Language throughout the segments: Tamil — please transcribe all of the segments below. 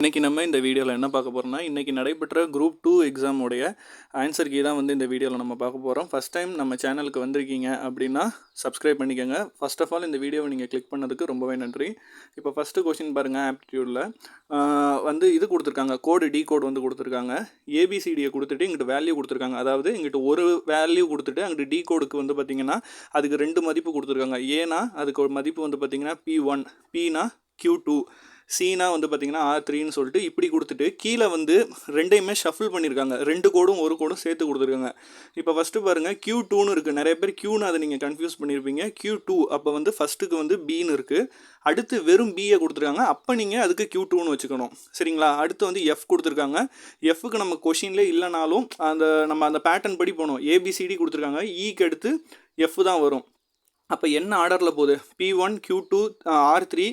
இன்றைக்கி நம்ம இந்த வீடியோவில் என்ன பார்க்க போகிறோம்னா, இன்றைக்கி நடைபெற்ற குரூப் 2 எக்ஸாமுடைய ஆன்சர் கீ தான் வந்து இந்த வீடியோவில் நம்ம பார்க்க போகிறோம். ஃபஸ்ட் டைம் நம்ம சேனலுக்கு வந்திருக்கீங்க அப்படின்னா சப்ஸ்கிரைப் பண்ணிக்கோங்க. ஃபர்ஸ்ட் ஆஃப் ஆல் இந்த வீடியோவை நீங்கள் கிளிக் பண்ணதுக்கு ரொம்பவே நன்றி. இப்போ ஃபஸ்ட்டு கொஸ்டின் பாருங்கள், ஆப்டிடியூடில் வந்து இது கொடுத்துருக்காங்க, டி கோட் வந்து கொடுத்துருக்காங்க. ஏபிசிடியை கொடுத்துட்டு இங்கிட்டு வேல்யூ கொடுத்துருக்காங்க. அதாவது இங்கிட்டு ஒரு வேல்யூ கொடுத்துட்டு அங்கிட்டு டி கோடுக்கு வந்து பார்த்திங்கன்னா அதுக்கு 2 மதிப்பு கொடுத்துருக்காங்க. ஏன்னா அதுக்கு ஒரு மதிப்பு வந்து பார்த்திங்கன்னா P1, Pனா Q2, சீனா வந்து பார்த்திங்கன்னா R3ன்னு சொல்லிட்டு இப்படி கொடுத்துட்டு கீழே வந்து ரெண்டையுமே ஷஃபிள் பண்ணியிருக்காங்க. 2 கோடும் ஒரு கோடும் சேர்த்து கொடுத்துருக்காங்க. இப்போ ஃபஸ்ட்டு பாருங்கள், Q2ன்னு இருக்குது. நிறைய பேர் Qன்னு அதை நீங்கள் கன்ஃபியூஸ் பண்ணியிருப்பீங்க. Q2 அப்போ வந்து ஃபஸ்ட்டுக்கு வந்து Bன்னு இருக்குது. அடுத்து வெறும் பியை கொடுத்துருக்காங்க. அப்போ நீங்கள் அதுக்கு Q2ன்னு வச்சுக்கணும். சரிங்களா? அடுத்து வந்து F கொடுத்துருக்காங்க. Fக்கு நம்ம கொஷின்லேயே இல்லைனாலும் நம்ம அந்த பேட்டர்ன் படி போகணும். ABCD கொடுத்துருக்காங்க. ஈக்கு அடுத்து F தான் வரும். அப்போ என்ன ஆர்டரில் போகுது? P1, Q2, R3,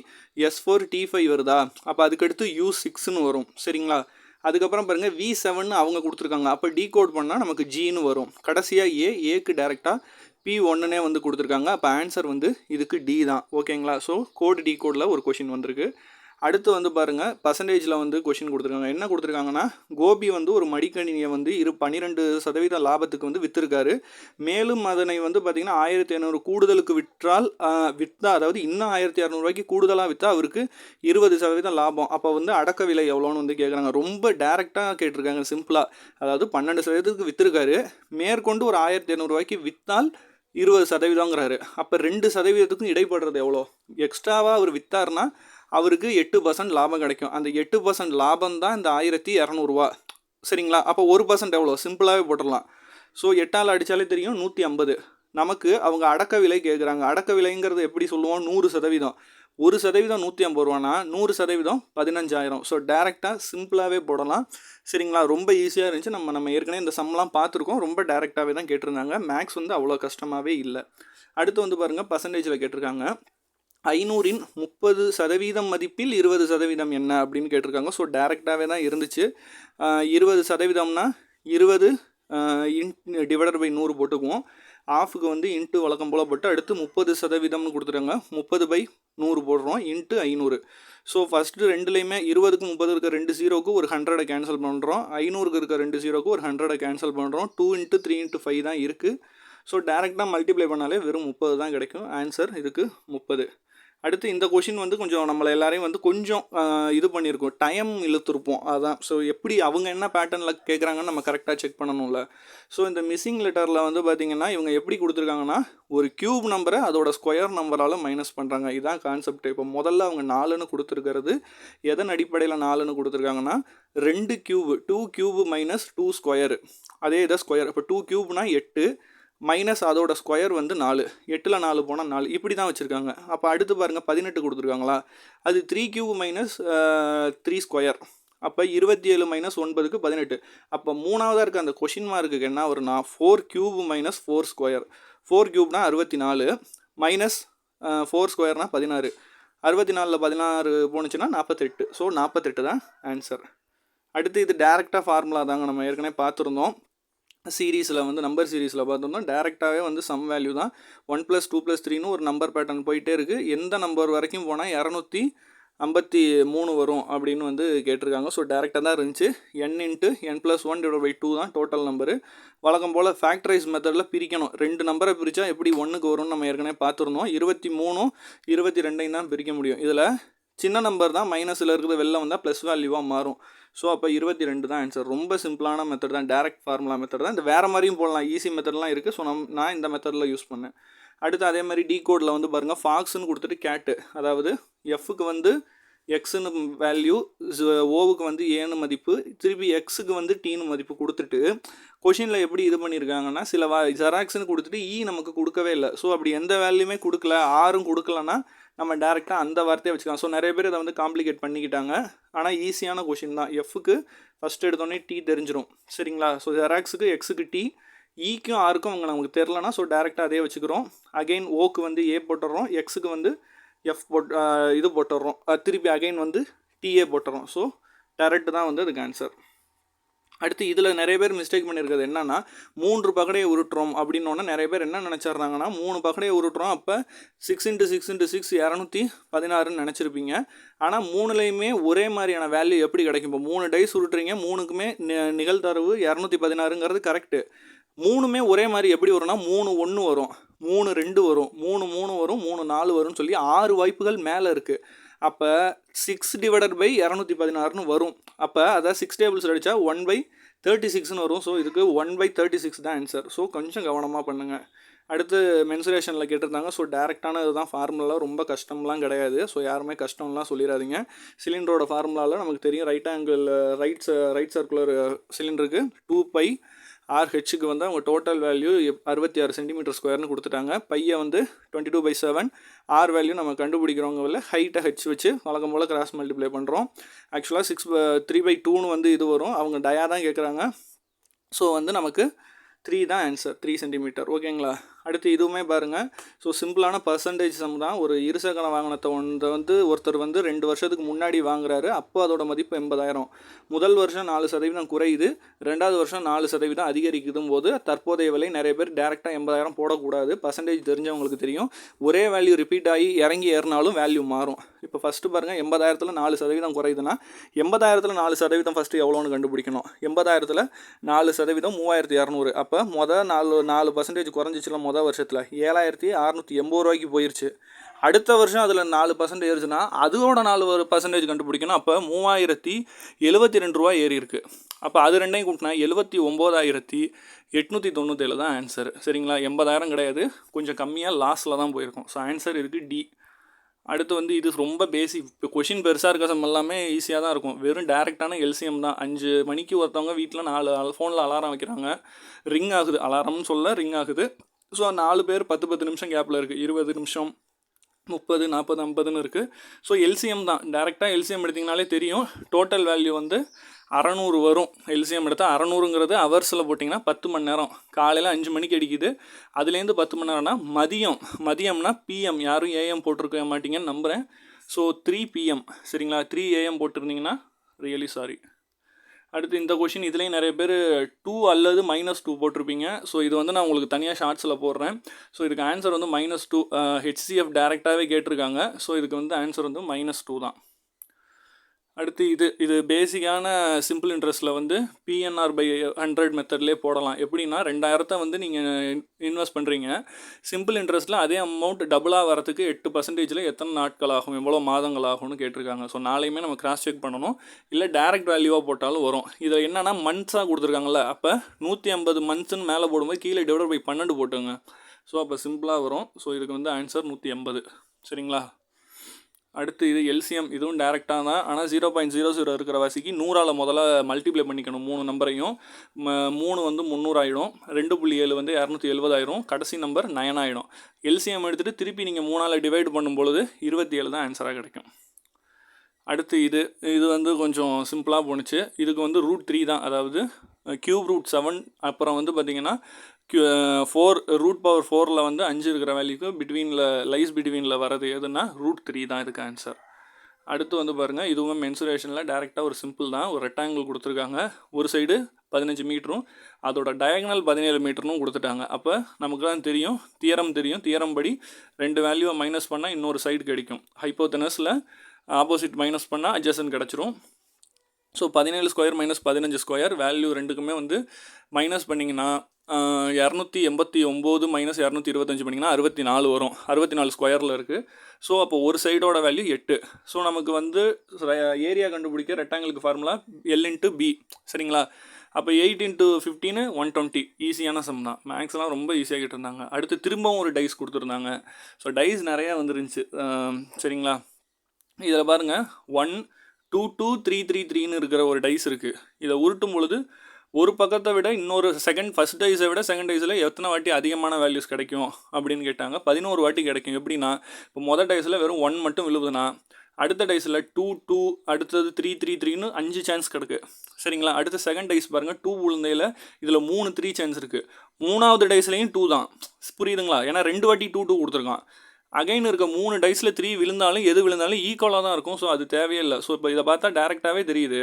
S4, T5 வருதா? அப்போ அதுக்கடுத்து U6ன்னு வரும். சரிங்களா? அதுக்கப்புறம் பாருங்கள், V7 அவங்க கொடுத்துருக்காங்க. அப்போ டீகோட் பண்ணால் நமக்கு Gன்னு வரும். கடைசியாக ஏக்கு டேரெக்டாக P1னே வந்து கொடுத்துருக்காங்க. அப்போ ஆன்சர் வந்து இதுக்கு D தான். ஓகேங்களா? ஸோ கோட் டீகோடில் ஒரு கொஷின் வந்திருக்கு. அடுத்து வந்து பாருங்கள், பர்சன்டேஜில் வந்து கொஷின் கொடுத்துருக்காங்க. என்ன கொடுத்துருக்காங்கன்னா, கோபி வந்து ஒரு மடிக்கணினியை வந்து 12% லாபத்துக்கு வந்து விற்றுருக்காரு. மேலும் அதனை வந்து பார்த்திங்கன்னா 1500 கூடுதலுக்கு விற்றா, அதாவது இன்னும் 1600 கூடுதலாக விற்றா அவருக்கு 20% லாபம். அப்போ வந்து அடக்க விலை எவ்வளோன்னு வந்து கேட்குறாங்க. ரொம்ப டேரெக்டாக கேட்டிருக்காங்க, சிம்பிளாக. அதாவது 12% விற்றுருக்காரு, மேற்கொண்டு ஒரு 1500 விற்றால் 20%ங்கிறாரு. அப்போ 2%க்கும் இடைப்படுறது எவ்வளோ? எக்ஸ்ட்ராவாக அவர் விற்றார்னா அவருக்கு 8% லாபம் கிடைக்கும். அந்த 8% லாபம் தான் இந்த 1200. சரிங்களா? அப்போ 1% எவ்வளோ? சிம்பிளாகவே போட்டுடலாம். ஸோ 8ஆல் அடித்தாலே தெரியும், 150. நமக்கு அவங்க அடக்க விலை கேட்குறாங்க. அடக்க விலைங்கிறது எப்படி சொல்லுவோம்? 100%. 1% 150 100% 15,000. ஸோ டேரெக்டாக சிம்பிளாகவே போடலாம். சரிங்களா? ரொம்ப ஈஸியாக இருந்துச்சு. நம்ம ஏற்கனவே இந்த சம்லாம் பார்த்துருக்கோம். ரொம்ப டேரெக்டாகவே தான் கேட்டிருந்தாங்க. மேக்ஸ் வந்து அவ்வளோ கஷ்டமாகவே இல்லை. அடுத்து வந்து பாருங்கள், பர்சன்டேஜில் கேட்டிருக்காங்க. 500ன் 30% மதிப்பில் 20% என்ன அப்படின்னு கேட்டிருக்காங்க. ஸோ டேரெக்டாகவே தான் இருந்துச்சு. 20%னா 20 டிவைடட் பை 100 போட்டுக்குவோம். ஆஃபுக்கு வந்து இன்ட்டு வழக்கம் போல் போட்டு அடுத்து 30%ன்னு கொடுத்துருங்க. 30/100 போடுறோம், இன்ட்டு 500. ஸோ ஃபஸ்ட்டு ரெண்டுலேயுமே 20க்கு 30 இருக்க 2 0க்கு ஒரு 100 கேன்சல் பண்ணுறோம். 500க்கு இருக்க 2 0க்கு ஒரு 100 கேன்சல் பண்ணுறோம். 2 × 3 × 5 தான் இருக்குது. ஸோ டேரெக்டாக மல்டிப்ளை பண்ணாலே வெறும் 30 தான் கிடைக்கும். ஆன்சர் இதுக்கு 30. அடுத்து இந்த கொஷின் வந்து கொஞ்சம் நம்மளை எல்லாரையும் வந்து கொஞ்சம் இது பண்ணியிருக்கோம், டைம் இழுத்துருப்போம். அதான். ஸோ எப்படி அவங்க என்ன பேட்டர்னில் கேட்குறாங்கன்னு நம்ம கரெக்டாக செக் பண்ணணும்ல. ஸோ இந்த மிஸ்ஸிங் லெட்டரில் வந்து பார்த்திங்கன்னா இவங்க எப்படி கொடுத்துருக்காங்கன்னா, ஒரு க்யூப் நம்பரை அதோட ஸ்கொயர் நம்பரால் மைனஸ் பண்ணுறாங்க. இதுதான் கான்செப்ட். இப்போ முதல்ல அவங்க 4ன்னு கொடுத்துருக்கிறது எதன் அடிப்படையில் 4ன்னு கொடுத்துருக்காங்கன்னா, 2 க்யூபு 2 க்யூபு மைனஸ் 2 ஸ்கொயரு, அதே இதை ஸ்கொயர். இப்போ 2 க்யூப்னா 8 மைனஸ் அதோட ஸ்கொயர் வந்து 4. 8ல் 4 போனால் 4. இப்படி தான் வச்சுருக்காங்க. அப்போ அடுத்து பாருங்கள், 18 கொடுத்துருக்காங்களா? அது 3 க்யூப் மைனஸ் 3 ஸ்கொயர். அப்போ 27 மைனஸ் 9க்கு 18. அப்போ மூணாவதாக இருக்க அந்த கொஷின் மார்க்குக்கு என்ன வரும்னா 4 cube minus 4 square. 4 க்யூப்னா 64 minus 4 ஸ்கொயர்னால் 16. 64ல் 16 போணுச்சுன்னா 48. So 48 தான் ஆன்சர். அடுத்து இது டேரெக்டாக ஃபார்முலா தாங்க, நம்ம ஏற்கனவே பார்த்துருந்தோம். சீரீஸில் வந்து நம்பர் சீரீஸில் பார்த்தோம்னா டேரெக்டாகவே வந்து சம் வேல்யூ தான். 1 + 2 + 3ன்னு ஒரு நம்பர் பேட்டர்ன் போயிட்டே இருக்குது. எந்த நம்பர் வரைக்கும் போனால் 253 வரும் அப்படின்னு வந்து கேட்டிருக்காங்க. ஸோ டேரெக்டாக தான் இருந்துச்சு. n × n+1/2 தான் டோட்டல் நம்பரு. வழக்கம் போல் ஃபேக்டரைஸ் மெத்தடில் பிரிக்கணும். 2 நம்பரை பிரித்தா எப்படி 1க்கு வரும்னு நம்ம ஏற்கனவே பார்த்துருந்தோம். 23 22 தான் பிரிக்க முடியும். இதில் சின்ன நம்பர் தான் மைனஸில் இருக்கிறது வெளில வந்தால் ப்ளஸ் வேல்யூவாக மாறும். ஸோ அப்போ 22 தான் ஆன்சர். ரொம்ப சிம்பிளான மெத்தட் தான், டேரெக்ட் ஃபார்முலா மெத்தட் தான். இந்த வேறு மாதிரியும் போடலாம், ஈஸி மெத்தட்லாம் இருக்குது. ஸோ நான் இந்த மெத்தடில் யூஸ் பண்ணேன். அடுத்து அதே மாதிரி டீகோடில் வந்து பாருங்கள், ஃபாக்ஸ்ன்னு கொடுத்துட்டு கேட்டு, அதாவது எஃப்க்கு வந்து எக்ஸுன்னு வேல்யூ, ஓவுக்கு வந்து ஏன்னு மதிப்பு, திருப்பி எக்ஸுக்கு வந்து டீன்னு மதிப்பு கொடுத்துட்டு கொஷினில் எப்படி இது பண்ணியிருக்காங்கன்னா, சில ஜெராக்ஸ்ன்னு கொடுத்துட்டு நமக்கு கொடுக்கவே இல்லை. ஸோ அப்படி எந்த வேல்யூமே கொடுக்கல, ஆறும் கொடுக்கலன்னா நம்ம டேரெக்டாக அந்த வார்த்தையை வச்சுக்கலாம். ஸோ நிறைய பேர் அதை வந்து காம்ப்ளிகேட் பண்ணிக்கிட்டாங்க. ஆனால் ஈஸியான கொஷின் தான். எஃப்க்கு ஃபஸ்ட்டு எடுத்தோடனே டி தெரிஞ்சிடும். சரிங்களா? ஸோ ஜெராக்ஸுக்கு எக்ஸுக்கு டி, ஈக்கும் ஆருக்கும் அவங்க நமக்கு தெரிலனா ஸோ டேரெக்டாக அதே வச்சுக்கிறோம். அகெயின் ஓக்கு வந்து ஏ போட்டுடுறோம், எக்ஸுக்கு வந்து எஃப் இது போட்டுடுறோம், திருப்பி அகைன் வந்து டிஏ போட்டுறோம். ஸோ டேரெக்ட் தான் வந்து அதுக்கு ஆன்சர். அடுத்து இதில் நிறைய பேர் மிஸ்டேக் பண்ணியிருக்கிறது என்னென்னா 3 பகடையை உருட்டுறோம் அப்படின்னோன்னா நிறைய பேர் என்ன நினச்சிட்றாங்கன்னா 3 பகடையை உருட்டுறோம் அப்போ 6 × 6 × 6 216ன்னு நினச்சிருப்பீங்க. ஆனால் 3லையுமே ஒரே மாதிரியான வேல்யூ எப்படி கிடைக்கும்? இப்போ 3 டைஸ் உருட்டுறீங்க, 3க்குமே நிகழ்தரவு 216ங்கிறது கரெக்டு. 3மே ஒரே மாதிரி எப்படி வரும்னா 3 1 வரும், 3 2 வரும், 3 3 வரும், 3 4 வரும்னு சொல்லி 6 வாய்ப்புகள் மேலே இருக்குது. அப்போ 6/216ன்னு வரும். அப்போ அதான் 6 டேபிள்ஸ் அடித்தா 1/36ன்னு வரும். ஸோ இதுக்கு 1/36 தான் ஆன்சர். ஸோ கொஞ்சம் கவனமாக பண்ணுங்கள். அடுத்து மென்சுரேஷனில் கேட்டிருந்தாங்க. ஸோ டேரெக்டான இதுதான் ஃபார்முலாலாம், ரொம்ப கஷ்டம்லாம் கிடையாது. ஸோ யாருமே கஷ்டம்லாம் சொல்லிடாதீங்க. சிலிண்டரோட ஃபார்முலாவில் நமக்கு தெரியும், ரைட் ஆங்கிள் ரைட் சர்க்குலர் சிலிண்டருக்கு 2π RH வந்து அவங்க டோட்டல் வேல்யூ 66 cm² கொடுத்துட்டாங்க. பையை வந்து 22/7. ஆர் வேல்யூ நம்ம கண்டுபிடிக்கிறவங்க இல்லை, ஹைட்டை ஹெச் வச்சு வழக்கம் போல் கிராஸ் மல்டிப்ளை பண்ணுறோம். ஆக்சுவலாக 3/2ன்னு வந்து இது வரும். அவங்க டயா தான் கேட்குறாங்க. ஸோ வந்து நமக்கு 3 தான் ஆன்சர், 3 cm. ஓகேங்களா? அடுத்து இதுவுமே பாருங்கள். ஸோ சிம்பிளான பர்சன்டேஜ் சம் தான். ஒரு இருசக்கர வாகனத்தை வந்து ஒருத்தர் வந்து 2 வருஷத்துக்கு முன்னாடி வாங்குறாரு. அப்போ அதோட மதிப்பு 80,000. முதல் வருஷம் 4% குறையுது, 2வது வருஷம் 4% அதிகரிக்குதும் போது தற்போதைய விலை நிறைய பேர் டேரெக்டாக 80,000 போடக்கூடாது. பர்சன்டேஜ் தெரிஞ்சவங்களுக்கு தெரியும். ஒரே வேல்யூ ரிப்பீட் ஆகி இறங்கி ஏறினாலும் வேல்யூ மாறும். இப்போ ஃபஸ்ட்டு பாருங்கள், 80,000ல் 4% குறையுதுன்னா 80,000ல் 4% ஃபஸ்ட்டு எவ்வளோன்னு கண்டுபிடிக்கணும். 80,000ல் 4% 3,200. அப்போ மொதல் 4% குறைஞ்சிச்சுல மொதல் வருஷத்தில் 7,680 ரூபாய்க்கு போயிடுச்சு. அடுத்த வருஷம் அதில் 4% ஏறுச்சுன்னா அதோட 4% கண்டுபிடிக்கணும். அப்போ 3,072 ரூபா ஏறி இருக்குது. அப்போ அது ரெண்டையும் கூட்டினா 79,897 தான் ஆன்சர். சரிங்களா? 80,000 கிடையாது, கொஞ்சம் கம்மியாக லாஸில் தான் போயிருக்கும். ஸோ ஆன்சர் இருக்குது டி. அடுத்து வந்து இது ரொம்ப பேசிக். இப்போ கொஷின் பெருசாக இருக்க சம் எல்லாமே ஈஸியாக தான் இருக்கும். வெறும் டேரெக்டான எல்சிஎம் தான். 5 மணிக்கு ஒருத்தவங்க வீட்டில் 4 ஃபோனில் அலாரம் வைக்கிறாங்க, ரிங் ஆகுது. அலாரம்னு சொல்ல ரிங் ஆகுது. ஸோ 4 பேர் 10 நிமிஷம் கேப்பில் இருக்குது. 20 நிமிஷம், 30, 40, 50ன்னு இருக்குது. ஸோ எல்சிஎம் தான். டேரெக்டாக எல்சிஎம் எடுத்திங்கனாலே தெரியும். டோட்டல் வேல்யூ வந்து 600 வரும். எல்சிஎம் எடுத்தால் 600ங்கிறது ஹவர்ஸில் போட்டிங்கன்னா 10 மணி நேரம். காலையில் 5 மணிக்கு அடிக்குது, அதுலேருந்து 10 மணி நேரம்னா மதியம்னா பிஎம். யாரும் ஏஎம் போட்டிருக்க மாட்டீங்கன்னு நம்புகிறேன். So 3 PM. சரிங்களா? 3 AM போட்டிருந்தீங்கன்னா ரியலி சாரி. அடுத்து இந்த கொஷின் இதுலேயும் நிறைய பேர் 2 அல்லது -2 போட்டிருப்பீங்க. ஸோ இது வந்து நான் உங்களுக்கு தனியாக ஷார்ட்ஸில் போடுறேன். ஸோ இதுக்கு ஆன்சர் வந்து -2. HCF டேரெக்டாகவே கேட்டிருக்காங்க. ஸோ இதுக்கு வந்து ஆன்சர் வந்து -2 தான். அடுத்து இது பேசிக்கான சிம்பிள் இன்ட்ரெஸ்ட்டில் வந்து PNR/100 மெத்தட்லேயே போடலாம். எப்படின்னா 2,000 வந்து நீங்கள் இன்வெஸ்ட் பண்ணுறீங்க. சிம்பிள் இன்ட்ரெஸ்ட்டில் அதே அமௌண்ட் டபுளாக வரத்துக்கு 8%ல் எத்தனை நாட்கள் ஆகும், எவ்வளோ மாதங்கள் ஆகும்னு கேட்டிருக்காங்க. ஸோ நாளையுமே நம்ம கிராஸ் செக் பண்ணணும். இல்லை டேரெக்ட் வேல்யூவாக போட்டாலும் வரும். இதில் என்னென்னா மந்த்ஸாக கொடுத்துருக்காங்கல்ல, அப்போ 150 மந்த்ஸ்ன்னு மேலே போடும்போது கீழே /12 போட்டுங்க. ஸோ அப்போ சிம்பிளாக வரும். ஸோ இதுக்கு வந்து ஆன்சர் 180. சரிங்களா? அடுத்து இது எல்சிஎம். இதுவும் டேரெக்டாக தான். ஆனால் 0.00 இருக்கிற வாசிக்கு 100ஆல் முதல்ல மல்டிப்ளை பண்ணிக்கணும் 3 நம்பரையும். 3 வந்து 300 ஆகிடும், 2.7 வந்து 270 ஆயிரும், கடைசி நம்பர் 9 ஆகிடும். எல்சிஎம் எடுத்துகிட்டு திருப்பி நீங்கள் 3ஆல் டிவைட் பண்ணும்பொழுது 27 தான் ஆன்சராக கிடைக்கும். அடுத்து இது வந்து கொஞ்சம் சிம்பிளாக போணுச்சு. இதுக்கு வந்து √3 தான், அதாவது ³ √7. அப்புறம் வந்து பார்த்திங்கன்னா 4 √4ல் வந்து 5 இருக்கிற வேல்யூக்கு பிட்வீனில் வரது எதுனா √3 தான் இதுக்கு ஆன்சர். அடுத்து வந்து பாருங்கள், இதுவும் மென்சுரேஷனில் டேரெக்டாக ஒரு சிம்பிள் தான். ஒரு ரெக்டாங்கிள் கொடுத்துருக்காங்க. ஒரு சைடு 15 மீட்டரும் அதோட டயகனல் 17 மீட்டரும் கொடுத்துட்டாங்க. அப்போ நமக்கு தான் தெரியும், தியரம் படி 2 வேல்யூவை மைனஸ் பண்ணால் இன்னொரு சைடு கிடைக்கும். ஹைப்போதெனஸில் ஆப்போசிட் மைனஸ் பண்ணால் அட்ஜசன்ட் கிடச்சிரும். ஸோ 17² - 15² வேல்யூ ரெண்டுக்குமே வந்து மைனஸ் பண்ணிங்கன்னா 289 - 225 பண்ணிங்கன்னா 64 வரும். 64 ஸ்கொயரில் இருக்குது. ஸோ அப்போ ஒரு சைடோட வேல்யூ 8. ஸோ நமக்கு வந்து ஏரியா கண்டுபிடிக்க ரெக்டாங்கிளுக்கு ஃபார்முலா L/B. சரிங்களா? அப்போ 8 × 15 120. ஈஸியான சம் தான். மேக்ஸ்லாம் ரொம்ப ஈஸியாக கேட்டிருந்தாங்க. அடுத்து திரும்பவும் ஒரு டைஸ் கொடுத்துருந்தாங்க. ஸோ டைஸ் நிறையா வந்துருந்துச்சு. சரிங்களா? இதில் பாருங்கள், 1 2 2 3 3 3ன்னு இருக்கிற ஒரு டைஸ் இருக்குது. இதை உருட்டும் பொழுது ஒரு பக்கத்தை விட இன்னொரு ஃபஸ்ட் டைஸை விட செகண்ட் டைஸில் எத்தனை வாட்டி அதிகமான வேல்யூஸ் கிடைக்கும் அப்படின்னு கேட்டாங்க. 11 வாட்டி கிடைக்கும். எப்படின்னா, இப்போ மொதல் டைஸில் வெறும் 1 மட்டும் விழுவுதுன்னா அடுத்த டைஸில் 2 2, அடுத்தது 3 3 3ன்னு 5 சான்ஸ் கிடக்கு. சரிங்களா? அடுத்த செகண்ட் டைஸ் பாருங்கள், 2 விழுந்தையில் இதில் 3 3 சான்ஸ் இருக்குது. 3வது டைஸ்லையும் 2 தான். புரியுதுங்களா? ஏன்னா 2 வாட்டி 2 2 கொடுத்துருக்கான். அகைன் இருக்க 3 டைஸில் 3 விழுந்தாலும் எது விழுந்தாலும் ஈக்குவலாக தான் இருக்கும். ஸோ அது தேவையே இல்லை. ஸோ இப்போ இதை பார்த்தா டேரெக்டாகவே தெரியுது.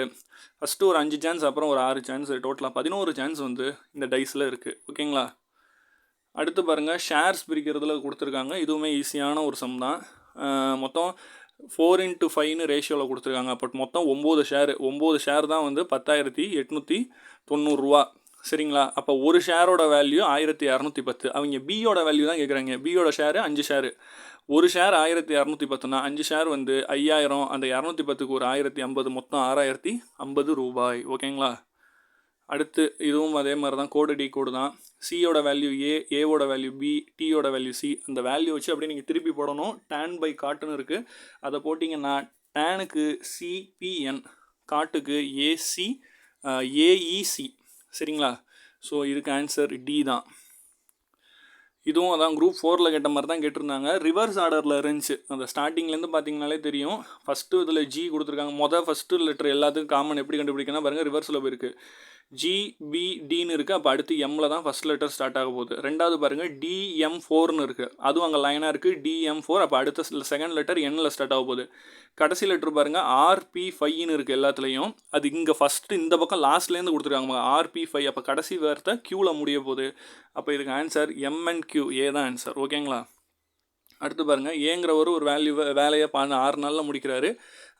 ஃபஸ்ட்டு ஒரு 5 சான்ஸ், அப்புறம் ஒரு 6 சான்ஸ், டோட்டலாக 11 சான்ஸ் வந்து இந்த டைஸில் இருக்குது. ஓகேங்களா? அடுத்து பாருங்கள், ஷேர்ஸ் பிரிக்கிறதுல கொடுத்துருக்காங்க. இதுவுமே ஈஸியான ஒரு சம் தான். மொத்தம் 4:5ன்னு ரேஷியோவில் கொடுத்துருக்காங்க. பட் மொத்தம் 9 ஷேர் தான் வந்து 10,890 ரூபா. சரிங்களா? அப்போ ஒரு ஷேரோட வேல்யூ 1210. அவங்க பியோட வேல்யூ தான் கேட்குறாங்க. பியோட ஷேரு 5 ஷேரு. ஒரு ஷேர் 1210னா 5 ஷேர் வந்து 5000. அந்த 210க்கு ஒரு 1050, மொத்தம் 6050 ரூபாய். ஓகேங்களா? அடுத்து இதுவும் அதே மாதிரி தான், கோடு டி கோடு தான். சியோட வேல்யூ ஏவோட வேல்யூ பி, டியோட வேல்யூ சி. அந்த வேல்யூ வச்சு அப்படியே நீங்கள் திருப்பி போடணும். டேன் பை காட்டுன்னு இருக்குது, அதை போட்டிங்கன்னா டேனுக்கு சிபிஎன், காட்டுக்கு ஏசி ஏஇசி. சரிங்களா? ஸோ இதுக்கு ஆன்சர் டி தான். இதுவும் அதான் குரூப் 4ல் கேட்ட மாதிரி தான் கேட்டிருந்தாங்க. ரிவர்ஸ் ஆர்டரில் இருந்துச்சு. அந்த ஸ்டார்டிங்லேருந்து பார்த்தீங்கனாலே தெரியும். ஃபஸ்ட்டு இதில் ஜி கொடுத்துருக்காங்க. ஃபஸ்ட்டு லெட்டர் எல்லாத்துக்கும் காமன் எப்படி கண்டுபிடிக்கணும் பாருங்கள், ரிவர்ஸில் போயிருக்கு. ஜிபிடின்னு இருக்குது. அப்போ அடுத்து எம்மில் தான் ஃபஸ்ட் லெட்டர் ஸ்டார்ட் ஆக போகுது. ரெண்டாவது பாருங்கள் டிஎம்4ன்னு இருக்குது. அதுவும் அங்கே லைனாக இருக்குது, டிஎம்4. அப்போ அடுத்த செகண்ட் லெட்டர் எண்ணில் ஸ்டார்ட் ஆக போகுது. கடைசி லெட்டர் பாருங்கள் ஆர்பி5ன்னு இருக்குது எல்லாத்துலேயும். அது இங்கே ஃபஸ்ட்டு இந்த பக்கம் லாஸ்ட்லேருந்து கொடுத்துருக்காங்க ஆர்பி5. அப்போ கடைசி வார்த்தை க்யூவில் முடிய போகுது. அப்போ இதுக்கு ஆன்சர் எம்என்க்யூ, ஏ தான் ஆன்சர். ஓகேங்களா? அடுத்து பாருங்கள், ஏங்கிறவர் ஒரு வேலையை 6 நாளில் முடிக்கிறாரு.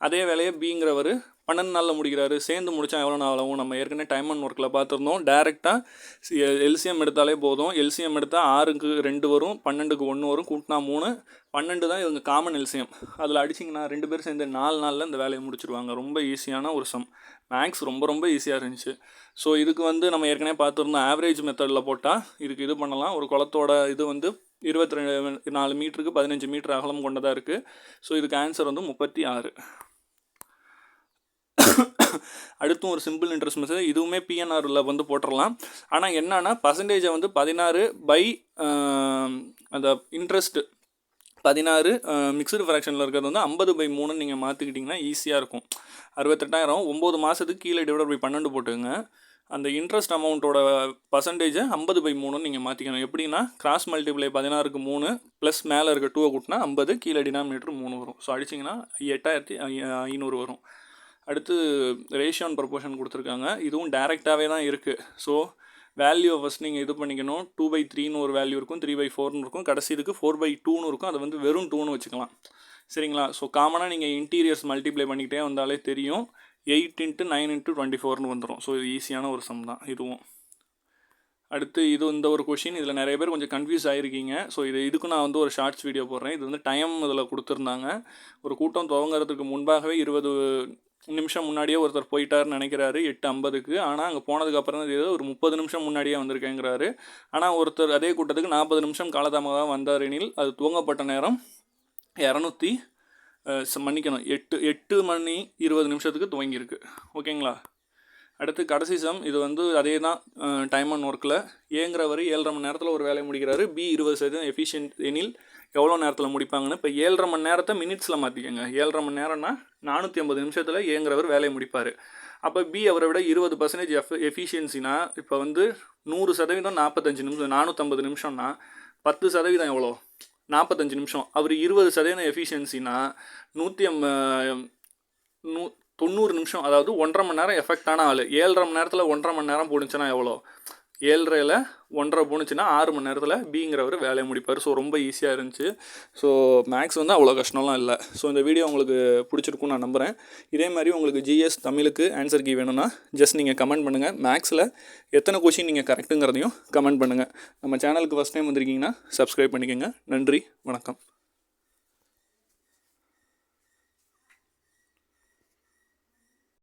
அதே வேலையை பிங்கிறவர் 12 நாளில் முடிக்கிறாரு. சேர்ந்து முடித்தா எவ்வளோ நாள் ஆகும்? நம்ம ஏற்கனவே டைம் அண்ட் ஒர்க்கில் பார்த்துருந்தோம். டேரெக்டாக எல்சிஎம் எடுத்தாலே போதும். எல்சிஎம் எடுத்தால் 6க்கு 2 வரும், 12க்கு 1 வரும், கூட்டினா 3, 12 தான் இவங்க காமன் எல்சிஎம். அதில் அடிச்சிங்கன்னா 2 பேரும் சேர்ந்து 4 நாளில் இந்த வேலையை முடிச்சிருவாங்க. ரொம்ப ஈஸியான ஒரு சம். மேக்ஸ் ரொம்ப ஈஸியாக இருந்துச்சு. ஸோ இதுக்கு வந்து நம்ம ஏற்கனவே பார்த்துருந்தோம், ஆவரேஜ் மெத்தடில் போட்டால் இதுக்கு இது பண்ணலாம். ஒரு குளத்தோட இது வந்து 24 மீட்டருக்கு 15 மீட்டர் அகலம் கொண்டதாக இருக்குது. ஸோ இதுக்கு ஆன்சர் வந்து 36. அடுத்தும் ஒரு சிம்பிள் இன்ட்ரெஸ்ட் மெத்தட். இதுவுமே பிஎன்ஆரில் வந்து போட்டுடலாம். ஆனால் என்னன்னா பர்சன்டேஜை வந்து 16 பை அந்த இன்ட்ரெஸ்ட்டு 16 மிக்சடு ஃப்ராக்ஷனில் இருக்கிறது வந்து 50/3 நீங்கள் மாற்றிக்கிட்டிங்கன்னா ஈஸியாக இருக்கும். 68,000 9 மாதத்துக்கு கீழே டிவைட் பை 12 போட்டுங்க. அந்த இன்ட்ரெஸ்ட் அமௌண்ட்டோட பர்சன்டேஜை 50/3 நீங்கள் மாற்றிக்கணும். எப்படின்னா கிராஸ் மல்டிப்ளை 16க்கு 3 ப்ளஸ் மேலே இருக்க 2 கூட்டினா 50, கீழே டினாமினேட்டர் 3 வரும். ஸோ அடிச்சிங்கன்னா 8500 வரும். அடுத்து ரேஷியோ அண்ட் ப்ரொபோர்ஷன் கொடுத்துருக்காங்க. இதுவும் டேரெக்டாகவே தான் இருக்குது. ஸோ வேல்யூவை ஃபஸ்ட் நீங்கள் இது பண்ணிக்கணும். 2/3ன்னு ஒரு வேல்யூ இருக்கும், 3/4ன்னு இருக்கும், கடைசி இதுக்கு 4/2ன்னு இருக்கும். அதை வந்து வெறும் 2ன்னு வச்சுக்கலாம். சரிங்களா? ஸோ காமனாக நீங்கள் இன்டீரியர்ஸ் மல்டிப்ளை பண்ணிக்கிட்டே வந்தாலே தெரியும். 8 × 9 × 24ன்னு வந்துடும். ஸோ இது ஈஸியான ஒரு சம் தான் இதுவும். அடுத்து இது இந்த ஒரு கொஷின், இதில் நிறைய பேர் கொஞ்சம் கன்ஃபியூஸ் ஆகிருக்கீங்க. ஸோ இதுக்கு நான் வந்து ஒரு ஷார்ட்ஸ் வீடியோ போடுறேன். இது வந்து டைம் இதில் கொடுத்துருந்தாங்க. ஒரு கூட்டம் துவங்கிறதுக்கு முன்பாகவே 20 நிமிஷம் முன்னாடியே ஒருத்தர் போயிட்டாருன்னு நினைக்கிறாரு 8:50க்கு. ஆனால் அங்கே போனதுக்கப்புறம் தான் இது ஒரு 30 நிமிஷம் முன்னாடியே வந்திருக்கேங்கிறாரு. ஆனால் ஒருத்தர் அதே கூட்டத்துக்கு 40 நிமிஷம் காலதாமதமாக வந்தார் எனில் அது துவங்கப்பட்ட நேரம் 8 மணி 20 நிமிஷத்துக்கு துவங்கியிருக்கு. ஓகேங்களா? அடுத்து கடைசி சம். இது வந்து அதே தான் டைம் அண்ட் ஒர்க்கில். ஏங்கிறவர் 7.5 மணி நேரத்தில் ஒரு வேலையை முடிக்கிறாரு. பி 20% எஃபிஷியன்ட் எனில் எவ்வளோ நேரத்தில் முடிப்பாங்கன்னு. இப்போ 7.5 மணி நேரத்தை மினிட்ஸில் மாற்றிக்கோங்க. 7.5 மணி நேரம்னா 450 நிமிஷத்தில் ஏங்கிறவர் வேலையை முடிப்பார். அப்போ பி அவரை விட 20% எஃபிஷியன்சினா, இப்போ வந்து 100% 45 நிமிஷம், 450 நிமிஷம்னா 10% எவ்வளோ? 45 நிமிஷம். அவர் 20% எஃபிஷியன்சினா 90 நிமிஷம். அதாவது 1.5 மணி நேரம் எஃபெக்டான ஆள். 7.5 மணி நேரத்தில் 1.5 மணி நேரம் போணுச்சுன்னா எவ்வளோ? 7.5ல் 1.5 போணுச்சுன்னா 6 மணி நேரத்தில் பிங்கிறவர் வேலையை முடிப்பார். ஸோ ரொம்ப ஈஸியாக இருந்துச்சு. ஸோ மேக்ஸ் வந்து அவ்வளோ கஷ்டம்லாம் இல்லை. ஸோ இந்த வீடியோ உங்களுக்கு பிடிச்சிருக்குன்னு நான் நம்புகிறேன். இதே மாதிரி உங்களுக்கு ஜிஎஸ் தமிழுக்கு ஆன்சர் கீ வேணும்னா ஜஸ்ட் நீங்கள் கமெண்ட் பண்ணுங்கள். மேக்ஸில் எத்தனை கொஷின் நீங்கள் கரெக்டுங்கிறதையும் கமெண்ட் பண்ணுங்கள். நம்ம சேனலுக்கு ஃபஸ்ட் டைம் வந்திருக்கீங்கன்னா சப்ஸ்கிரைப் பண்ணிக்கோங்க. நன்றி, வணக்கம்.